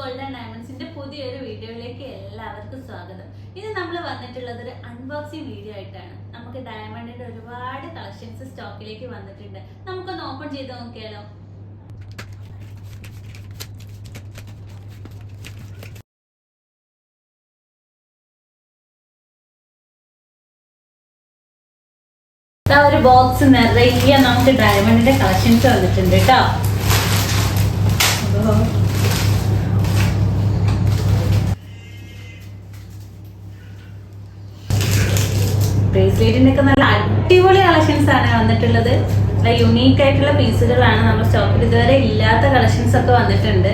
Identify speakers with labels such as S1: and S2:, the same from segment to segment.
S1: Gold and ഡയമണ്ട്സിന്റെ പുതിയൊരു വീഡിയോയിലേക്ക് എല്ലാവർക്കും സ്വാഗതം. ഇത് നമ്മൾ വന്നിട്ടുള്ളത് ഒരു അൺബോക്സിംഗ് വീഡിയോ ആയിട്ടാണ്. നമുക്ക് ഡയമണ്ടിന്റെ ഒരുപാട് കളക്ഷൻസ് സ്റ്റോക്കിലേക്ക് വന്നിട്ടുണ്ട്. നമുക്കൊന്ന് ഓപ്പൺ ചെയ്ത് നോക്കിയാലോ. ഒരു ബോക്സ് നിറയെ നമുക്ക് ഡയമണ്ടിന്റെ കളക്ഷൻസ് വന്നിട്ടുണ്ട് കേട്ടോ. ബ്രേസ്ലെറ്റിന്റെ ഒക്കെ നല്ല അടിപൊളി കളക്ഷൻസ് ആണ് വന്നിട്ടുള്ളത്. നല്ല യുണീക്ക് ആയിട്ടുള്ള പീസുകളാണ് നമ്മുടെ സ്റ്റോക്കിൽ. ഇതുവരെ ഇല്ലാത്ത കളക്ഷൻസ് ഒക്കെ വന്നിട്ടുണ്ട്.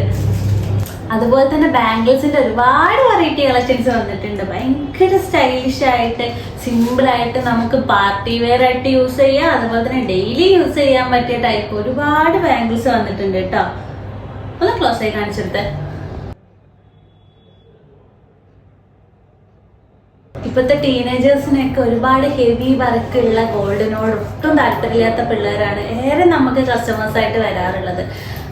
S1: അതുപോലെ തന്നെ ബാംഗിൾസിന്റെ ഒരുപാട് വെറൈറ്റി കളക്ഷൻസ് വന്നിട്ടുണ്ട്. ഭയങ്കര സ്റ്റൈലിഷ് ആയിട്ട് സിമ്പിൾ ആയിട്ട് നമുക്ക് പാർട്ടി വെയർ ആയിട്ട് യൂസ് ചെയ്യാം. അതുപോലെ തന്നെ ഡെയിലി യൂസ് ചെയ്യാൻ പറ്റിയ ടൈപ്പ് ഒരുപാട് ബാംഗിൾസ് വന്നിട്ടുണ്ട് കേട്ടോ. ഒന്ന് ക്ലോസ് ആയി കാണിച്ചെടുത്ത്. ഇപ്പോഴത്തെ ടീനേജേഴ്സിനൊക്കെ ഒരുപാട് ഹെവി വർക്കുള്ള ഗോൾഡിനോട് ഒട്ടും താല്പര്യമില്ലാത്ത പിള്ളേരാണ് ഏറെ നമുക്ക് കസ്റ്റമേഴ്സ് ആയിട്ട് വരാറുള്ളത്.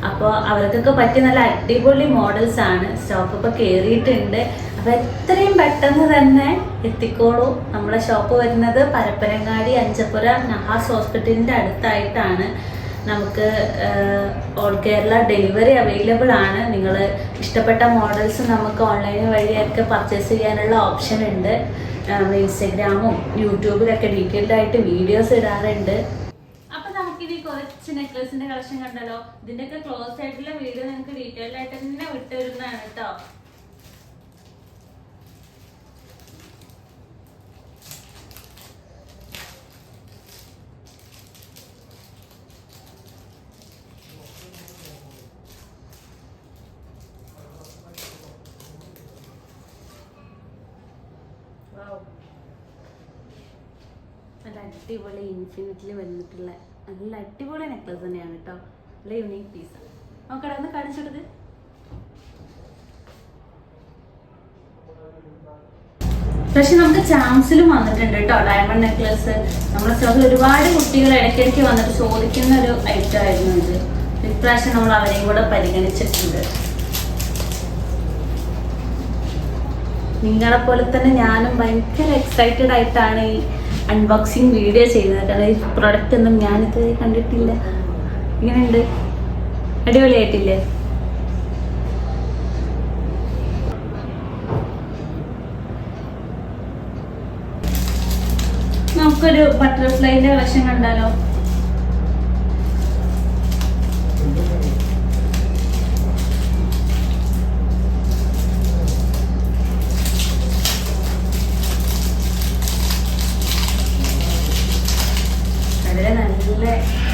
S1: അപ്പോൾ അവർക്കൊക്കെ പറ്റിയ നല്ല അടിപൊളി മോഡൽസ് ആണ് സ്റ്റോക്ക് ഇപ്പോൾ കയറിയിട്ടുണ്ട്. അപ്പോൾ എത്രയും പെട്ടെന്ന് തന്നെ എത്തിക്കോളൂ. നമ്മുടെ ഷോപ്പ് വരുന്നത് പരപ്പനങ്ങാടി അഞ്ചപ്പുര നഹാസ് ഹോസ്പിറ്റലിൻ്റെ അടുത്തായിട്ടാണ്. നമുക്ക് ഓൾ കേരള ഡെലിവറി അവൈലബിൾ ആണ്. നിങ്ങൾ ഇഷ്ടപ്പെട്ട മോഡൽസ് നമുക്ക് ഓൺലൈൻ വഴിയൊക്കെ പർച്ചേസ് ചെയ്യാനുള്ള ഓപ്ഷൻ ഉണ്ട്. ഇൻസ്റ്റഗ്രാമും യൂട്യൂബിലൊക്കെ ഡീറ്റെയിൽഡ് ആയിട്ട് വീഡിയോസ് ഇടാറുണ്ട്. അപ്പൊ നമുക്കിനി കുറച്ച് നെക്ലസിന്റെ കളക്ഷൻ കണ്ടല്ലോ. ഇതിന്റെയൊക്കെ ക്ലോസ് ആയിട്ടുള്ള വീഡിയോ നിങ്ങൾക്ക് ഡീറ്റെയിൽഡ് ആയിട്ട് തന്നെ വിട്ടുവരുന്നതാണ് കേട്ടോ. നല്ല അടിപൊളി ഇൻഫിനിറ്റിൽ വന്നിട്ടുള്ള നല്ല അടിപൊളി നെക്ലസ് തന്നെയാണ് കേട്ടോ. നല്ല യുണീക്ക് പീസ്. നോക്കടാ, ഒന്ന് കാണിച്ചെടുത്ത്. പക്ഷെ നമുക്ക് ചാംസിലും വന്നിട്ടുണ്ട് കേട്ടോ ഡയമണ്ട് നെക്ലസ്. നമ്മുടെ സ്റ്റോക്കിൽ ഒരുപാട് കുട്ടികൾ ഇടയ്ക്കിടയ്ക്ക് വന്നിട്ട് ചോദിക്കുന്ന ഒരു ഐറ്റം ആയിരുന്നു ഇത്. ഇപ്രാവശ്യം നമ്മൾ അവരെയും കൂടെ പരിഗണിച്ചിട്ടുണ്ട്. നിങ്ങളെപ്പോലെ തന്നെ ഞാനും ഭയങ്കര എക്സൈറ്റഡ് ആയിട്ടാണ് ഈ അൺബോക്സിങ് വീഡിയോ ചെയ്യുന്നത്. കാരണം ഈ പ്രൊഡക്റ്റ് ഒന്നും ഞാനിത് കണ്ടിട്ടില്ല. ഇങ്ങനെയുണ്ട്, അടിപൊളിയായിട്ടില്ലേ? നമുക്കൊരു ബട്ടർഫ്ലൈന്റെ കളക്ഷൻ കണ്ടാലോ. നല്ല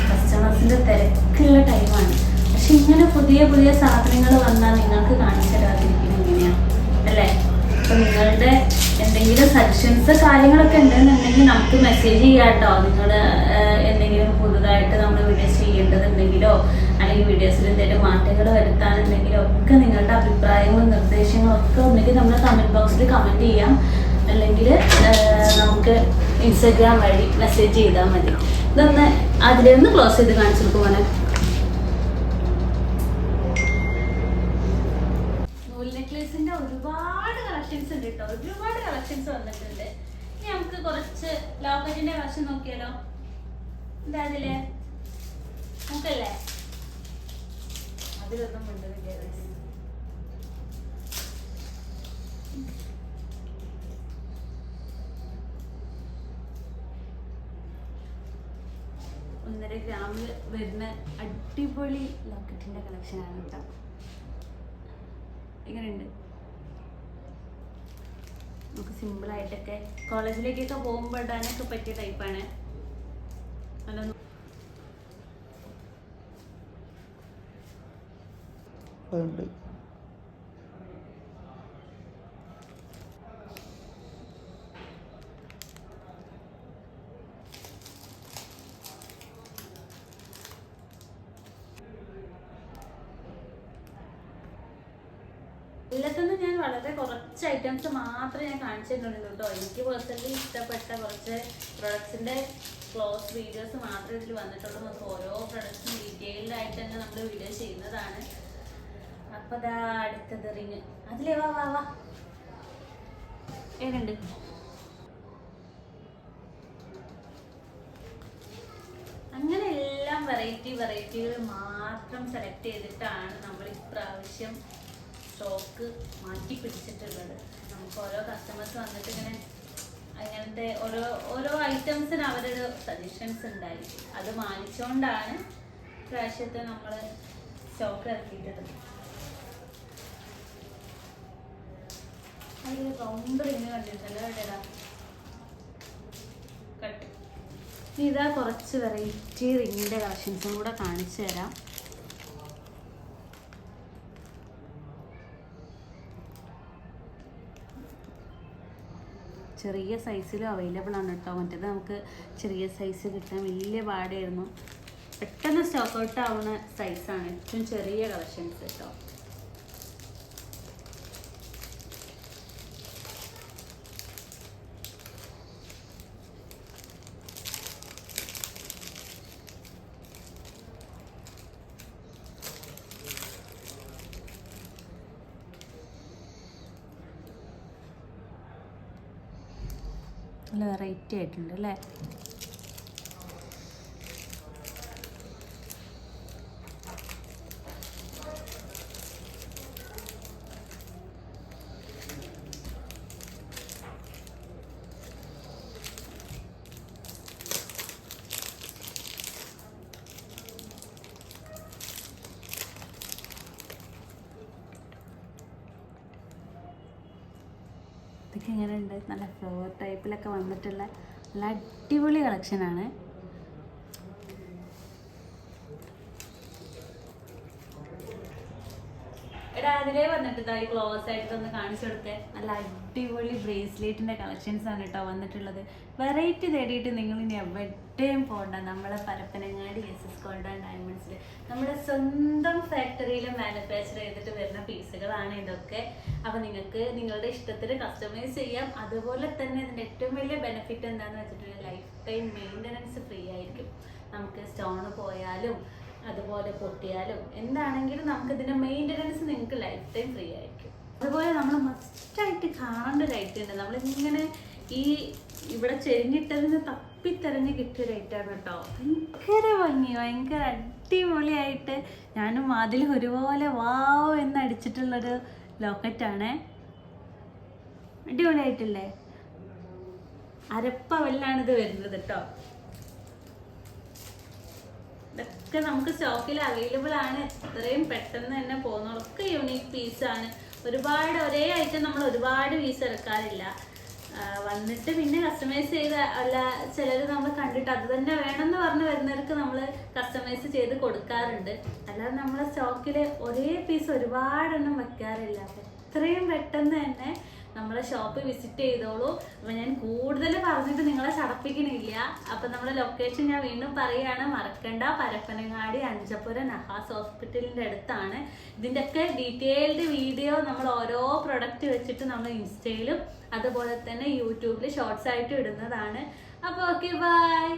S1: കസ്റ്റമേഴ്സിന്റെ തിരക്കുള്ള ടൈമാണ്. പക്ഷെ ഇങ്ങനെ പുതിയ പുതിയ സാധനങ്ങൾ വന്നാൽ നിങ്ങൾക്ക് കാണിച്ചു തരാതിരിക്കുന്നത് എങ്ങനെയാ അല്ലേ? അപ്പൊ നിങ്ങളുടെ എന്തെങ്കിലും സജഷൻസ് കാര്യങ്ങളൊക്കെ ഉണ്ടെന്നുണ്ടെങ്കിൽ നമുക്ക് മെസ്സേജ് ചെയ്യാം കേട്ടോ. നിങ്ങൾ എന്തെങ്കിലും പുതുതായിട്ട് നമ്മൾ വീഡിയോസ് ചെയ്യേണ്ടതുണ്ടെങ്കിലോ അല്ലെങ്കിൽ വീഡിയോസിൽ എന്തെങ്കിലും മാറ്റങ്ങൾ വരുത്താനുണ്ടെങ്കിലോ ഒക്കെ നിങ്ങളുടെ അഭിപ്രായങ്ങളും നിർദ്ദേശങ്ങളും ഒക്കെ ഒന്നെങ്കിൽ നമ്മൾ കമന്റ് ബോക്സിൽ കമന്റ് ചെയ്യാം. അല്ലെങ്കിൽ നമുക്ക് ഇൻസ്റ്റഗ്രാം വഴി മെസ്സേജ് ചെയ്താൽ മതി. ഇതൊന്ന് അതിലൊന്ന് ക്ലോസ് ചെയ്ത് കാണിച്ചു കൊടുക്കുവാണ്. നൂൽ നെക്ലേസിന്റെ ഒരുപാട് കളക്ഷൻസ് ഉണ്ട് കേട്ടോ. ഒരുപാട് കളക്ഷൻസ് വന്നിട്ടുണ്ട്. ഇനി നമുക്ക് കുറച്ച് ലോക്കറ്റിന്റെ കളക്ഷൻ നോക്കിയാലോ. എന്താ അതില് നോക്കല്ലേ? അതിലൊന്നും കൊണ്ടുവരില്ല. ഒന്നര ഗ്രാമിൽ വരുന്ന അടിപൊളി ലോക്കറ്റിന്റെ കളക്ഷനാണ് കേട്ടോ. എങ്ങനെയുണ്ട്? നമുക്ക് സിമ്പിളായിട്ടൊക്കെ കോളേജിലേക്കൊക്കെ പോകുമ്പോൾ ഇടാനൊക്കെ പറ്റിയ ടൈപ്പാണ്. അല്ല എല്ലാത്തൊന്നും ഞാൻ വളരെ കുറച്ച് ഐറ്റംസ് മാത്രമേ ഞാൻ കാണിച്ചു തരുന്നുള്ളൂ കേട്ടോ. എനിക്ക് പേഴ്സണലി ഇഷ്ടപ്പെട്ട കുറച്ച് പ്രൊഡക്ട്സിന്റെ ക്ലോസ് വീഡിയോസ് മാത്രമേ ഇതിൽ വന്നിട്ടുള്ളൂ. നമുക്ക് ഓരോ പ്രൊഡക്ട്സും ഡീറ്റെയിൽഡ് ആയിട്ട് തന്നെ നമ്മൾ വീഡിയോ ചെയ്യുന്നതാണ്. അപ്പൊ അതാ അടുത്തത് റിങ്. അതിലേ വാ വാ വാ, ഏതുണ്ട്? അങ്ങനെ എല്ലാം വെറൈറ്റികൾ മാത്രം സെലക്ട് ചെയ്തിട്ടാണ് നമ്മൾ ഇപ്രാവശ്യം സ്റ്റോക്ക് മാറ്റി പിടിച്ചിട്ടുള്ളത്. നമുക്ക് ഓരോ കസ്റ്റമേഴ്സ് വന്നിട്ട് ഇങ്ങനെ അങ്ങനത്തെ ഓരോ ഐറ്റംസിന് അവരുടെ സജഷൻസ് ഉണ്ടായി. അത് മാനിച്ചുകൊണ്ടാണ് പ്രാവശ്യത്തെ നമ്മൾ സ്റ്റോക്ക് ഇറക്കിയിട്ടുള്ളത്. അതിൽ റൗണ്ട് റിങ് കണ്ടിട്ടുണ്ടല്ലോ, എവിടെയാ കട്ട്. ഇതാ കുറച്ച് വെറൈറ്റി റിങ്ങിൻ്റെ കളക്ഷൻസും കൂടെ കാണിച്ചു തരാം. ചെറിയ സൈസിലും അവൈലബിൾ ആണ് കേട്ടോ. മറ്റേത് നമുക്ക് ചെറിയ സൈസ് കിട്ടാൻ വലിയ പാടായിരുന്നു. പെട്ടെന്ന് സ്റ്റോക്ക് ഔട്ട് ആവുന്ന സൈസാണ് ഏറ്റവും ചെറിയ കളക്ഷൻസ് കേട്ടോ. നല്ല വെറൈറ്റി ആയിട്ടുണ്ട് അല്ലേ? ഇതൊക്കെ എങ്ങനെയുണ്ട്? നല്ല ഫ്ലവർ ടൈപ്പിലൊക്കെ വന്നിട്ടുള്ള നല്ല അടിപൊളി കളക്ഷനാണ്. എടാ അതിലേ വന്നിട്ട് ഈ ക്ലോസ് ആയിട്ട് ഒന്ന് കാണിച്ചു കൊടുത്തേ. നല്ല അടിപൊളി ബ്രേസ്ലെറ്റിന്റെ കളക്ഷൻസ് ആണ് കേട്ടോ വന്നിട്ടുള്ളത്. വെറൈറ്റി തേടിയിട്ട് നിങ്ങൾ ഇനി എവിടെയും പോകണ്ട. നമ്മളെ പരപ്പനങ്ങാടി SS ഗോൾഡ് ആൻഡ് ഡയമണ്ട്സിൽ നമ്മുടെ സ്വന്തം ഫാക്ടറിയിൽ മാനുഫാക്ചർ ചെയ്തിട്ട് വരുന്ന പീസുകളാണ് ഇതൊക്കെ. അപ്പൊ നിങ്ങൾക്ക് നിങ്ങളുടെ ഇഷ്ടത്തിന് കസ്റ്റമൈസ് ചെയ്യാം. അതുപോലെ തന്നെ ഇതിന്റെ ഏറ്റവും വലിയ ബെനിഫിറ്റ് എന്താണെന്ന് വെച്ചിട്ടുണ്ടെങ്കിൽ ലൈഫ് ടൈം മെയിൻ്റനൻസ് ഫ്രീ ആയിരിക്കും. നമുക്ക് സ്റ്റോൺ പോയാലും അതുപോലെ പൊട്ടിയാലും എന്താണെങ്കിലും നമുക്ക് ഇതിന്റെ മെയിൻ്റനൻസ് നിങ്ങൾക്ക് ലൈഫ് ടൈം ഫ്രീ ആയിരിക്കും. അതുപോലെ നമ്മൾ മസ്റ്റായിട്ട് കാണേണ്ട ഒരു ഐറ്റം ഉണ്ട്. നമ്മളിങ്ങനെ ഇവിടെ ചെരിഞ്ഞിട്ടതിന് തപ്പിത്തെരഞ്ഞ് കിട്ടിയ ഒരു ഐറ്റമാണ് കേട്ടോ. ഭയങ്കര ഭംഗി, ഭയങ്കര അടിപൊളിയായിട്ട് ഞാനും അതിൽ ഒരുപോലെ വാവ് എന്നടിച്ചിട്ടുള്ളൊരു ലോക്കറ്റാണ്. അടിപൊളിയായിട്ടില്ലേ? അരപ്പവലിലാണ് ഇത് വരുന്നത് കേട്ടോ. ഇതൊക്കെ നമുക്ക് സ്റ്റോക്കിൽ അവൈലബിൾ ആണ്. എത്രയും പെട്ടെന്ന് തന്നെ പോകുന്നതൊക്കെ യൂണീക്ക് പീസാണ്. ഒരുപാട് ഒരേ ഐറ്റം നമ്മൾ ഒരുപാട് പീസ് ഇറക്കാറില്ല. വന്നിട്ട് പിന്നെ കസ്റ്റമൈസ് ചെയ്ത് അല്ല ചിലർ നമ്മൾ കണ്ടിട്ട് അത് തന്നെ വേണമെന്ന് പറഞ്ഞ് വരുന്നവർക്ക് നമ്മൾ കസ്റ്റമൈസ് ചെയ്ത് കൊടുക്കാറുണ്ട്. അല്ലാതെ നമ്മളെ സ്റ്റോക്കിൽ ഒരേ പീസ് ഒരുപാടെണ്ണം വെക്കാറില്ല. എത്രയും പെട്ടെന്ന് തന്നെ നമ്മളെ ഷോപ്പ് വിസിറ്റ് ചെയ്തോളൂ. അപ്പം ഞാൻ കൂടുതൽ പറഞ്ഞിട്ട് നിങ്ങളെ ചടപ്പിക്കണില്ല. അപ്പം നമ്മുടെ ലൊക്കേഷൻ ഞാൻ വീണ്ടും പറയുകയാണ്, മറക്കണ്ട. പരപ്പനങ്ങാടി അഞ്ചപ്പുര നഹാസ് ഹോസ്പിറ്റലിൻ്റെ അടുത്താണ്. ഇതിൻ്റെയൊക്കെ ഡീറ്റെയിൽഡ് വീഡിയോ നമ്മൾ ഓരോ പ്രൊഡക്റ്റ് വെച്ചിട്ട് നമ്മൾ ഇൻസ്റ്റയിലും അതുപോലെ തന്നെ യൂട്യൂബിൽ ഷോർട്സ് ആയിട്ട് ഇടുന്നതാണ്. അപ്പോൾ ഓക്കെ, ബൈ.